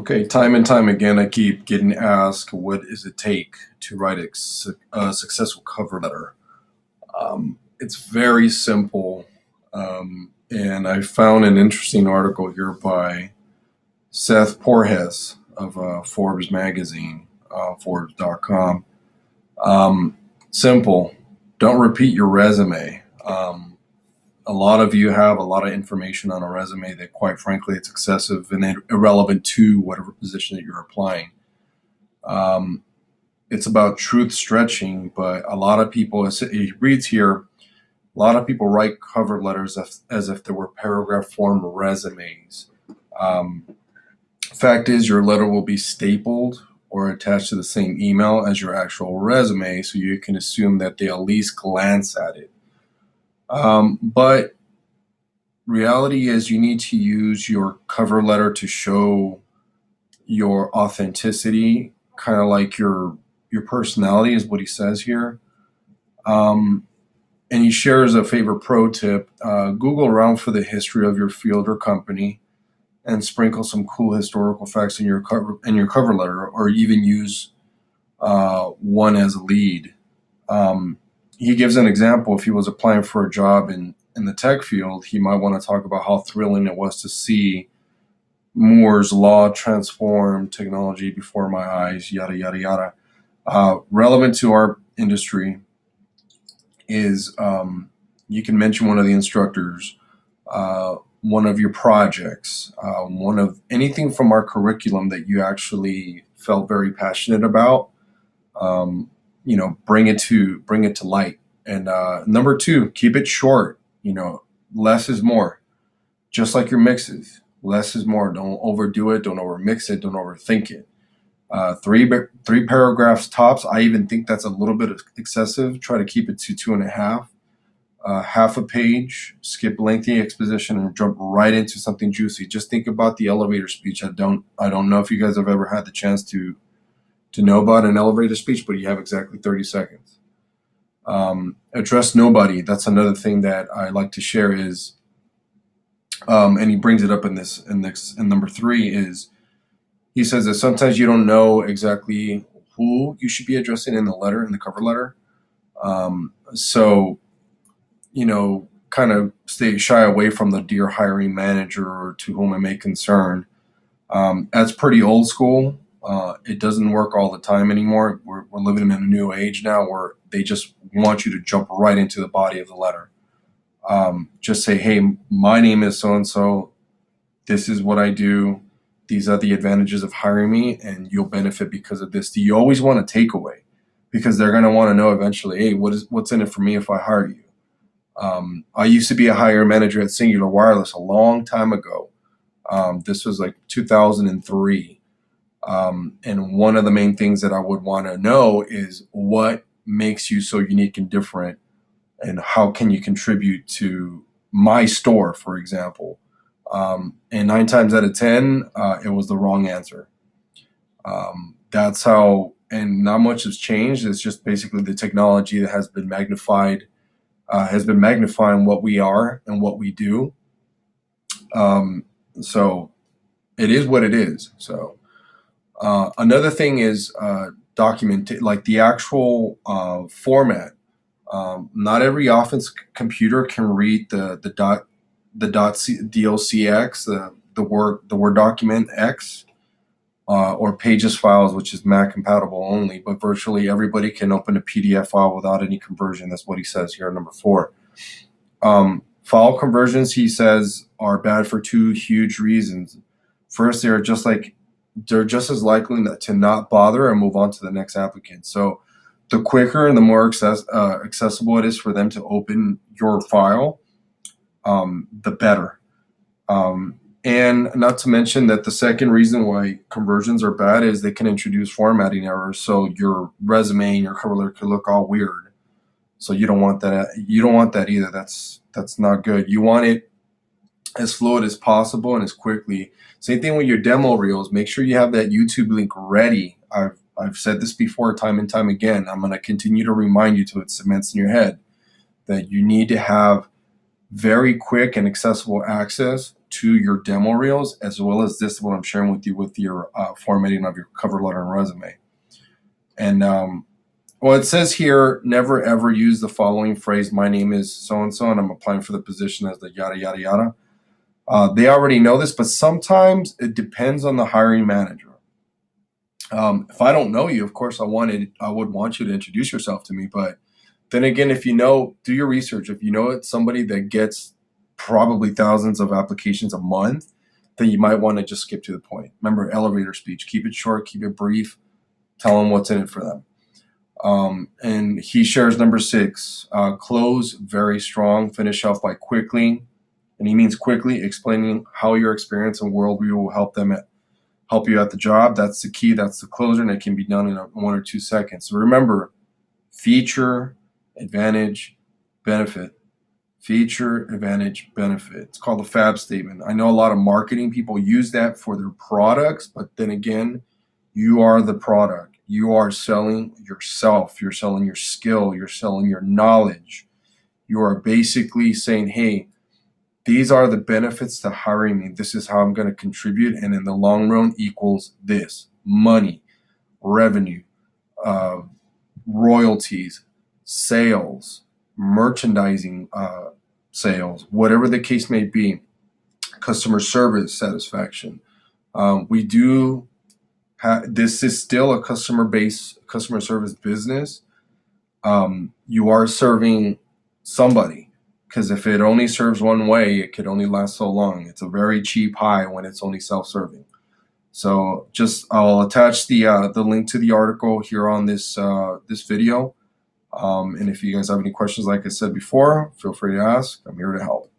Okay, time and time again, I keep getting asked, what does it take to write a successful cover letter? It's very simple. And I found an interesting article here by Seth Porges of Forbes magazine, Forbes.com. Um, Simple. Don't repeat your resume. A lot of you have a lot of information on a resume that, quite frankly, it's excessive and irrelevant to whatever position that you're applying. Um, it's about truth stretching, but a lot of people, as it reads here, a lot of people write cover letters as if they were paragraph form resumes. Um, Fact is, your letter will be stapled or attached to the same email as your actual resume, so you can assume that they at least glance at it. But reality is, you need to use your cover letter to show your authenticity, kind of like your personality, is what he says here. Um, and he shares a favorite pro tip: Google around for the history of your field or company, and sprinkle some cool historical facts in your cover letter, or even use one as a lead. Um, he gives an example. If he was applying for a job in the tech field, he might want to talk about how thrilling it was to see Moore's law transform technology before my eyes, yada, yada, yada. Relevant to our industry is you can mention one of the instructors, one of your projects, one of anything from our curriculum that you actually felt very passionate about. Um, bring it to light. And number two, keep it short. Less is more. Just like your mixes, less is more. Don't overdo it. Don't overmix it. Don't overthink it. Three paragraphs tops. I even think that's a little bit excessive. Try to keep it to two and a half. Half a page, skip lengthy exposition, and jump right into something juicy. Just think about the elevator speech. I don't know if you guys have ever had the chance to know about an elevator speech, but you have exactly 30 seconds. Address nobody. That's another thing that I like to share is, and he brings it up in number three is, he says that sometimes you don't know exactly who you should be addressing in the cover letter. So kind of stay shy away from the dear hiring manager or to whom it may concern. That's pretty old school. It doesn't work all the time anymore. We're living in a new age now where they just want you to jump right into the body of the letter. Just say, hey, my name is so and so. This is what I do. These are the advantages of hiring me, and you'll benefit because of this. Do you always want a takeaway? Because they're going to want to know eventually, hey, what's in it for me if I hire you? I used to be a hire manager at Singular Wireless a long time ago. This was like 2003. And one of the main things that I would want to know is what makes you so unique and different, and how can you contribute to my store, for example. And nine times out of 10, it was the wrong answer. That's how, and not much has changed. It's just basically the technology that has been magnifying what we are and what we do. So it is what it is. So another thing is document, like the actual format. Not every office computer can read docx, the Word document X, or Pages files, which is Mac compatible only. But virtually everybody can open a PDF file without any conversion. That's what he says here, number four. File conversions, he says, are bad for two huge reasons. First, they're just as likely to not bother and move on to the next applicant. So the quicker and the more accessible it is for them to open your file, the better. And not to mention that the second reason why conversions are bad is they can introduce formatting errors. So your resume and your cover letter could look all weird. So you don't want that. You don't want that either. That's not good. You want it as fluid as possible and as quickly. Same thing with your demo reels. Make sure you have that YouTube link ready. I've said this before time and time again. I'm going to continue to remind you till it cements in your head that you need to have very quick and accessible access to your demo reels, as well as this, what I'm sharing with you with your formatting of your cover letter and resume. And well, it says here, never ever use the following phrase, my name is so-and-so, and I'm applying for the position as the yada, yada, yada. They already know this, but sometimes it depends on the hiring manager. If I don't know you, of course, I would want you to introduce yourself to me. But then again, if you know, do your research. If you know it's somebody that gets probably thousands of applications a month, then you might want to just skip to the point. Remember, elevator speech. Keep it short, keep it brief. Tell them what's in it for them. And he shares number 6, close very strong, finish off by quickly. And he means quickly, explaining how your experience and worldview will help you at the job. That's the key. That's the closer, and it can be done in 1 or 2 seconds. So remember, feature, advantage, benefit. Feature, advantage, benefit. It's called the FAB statement. I know a lot of marketing people use that for their products, but then again, you are the product. You are selling yourself. You're selling your skill. You're selling your knowledge. You are basically saying, hey, these are the benefits to hiring me. This is how I'm going to contribute. And in the long run equals this: money, revenue, royalties, sales, merchandising, sales, whatever the case may be, customer service satisfaction. We do this is still a customer service business. You are serving somebody, because if it only serves one way, it could only last so long. It's a very cheap high when it's only self-serving. So I'll attach the link to the article here on this video. And if you guys have any questions, like I said before, feel free to ask. I'm here to help.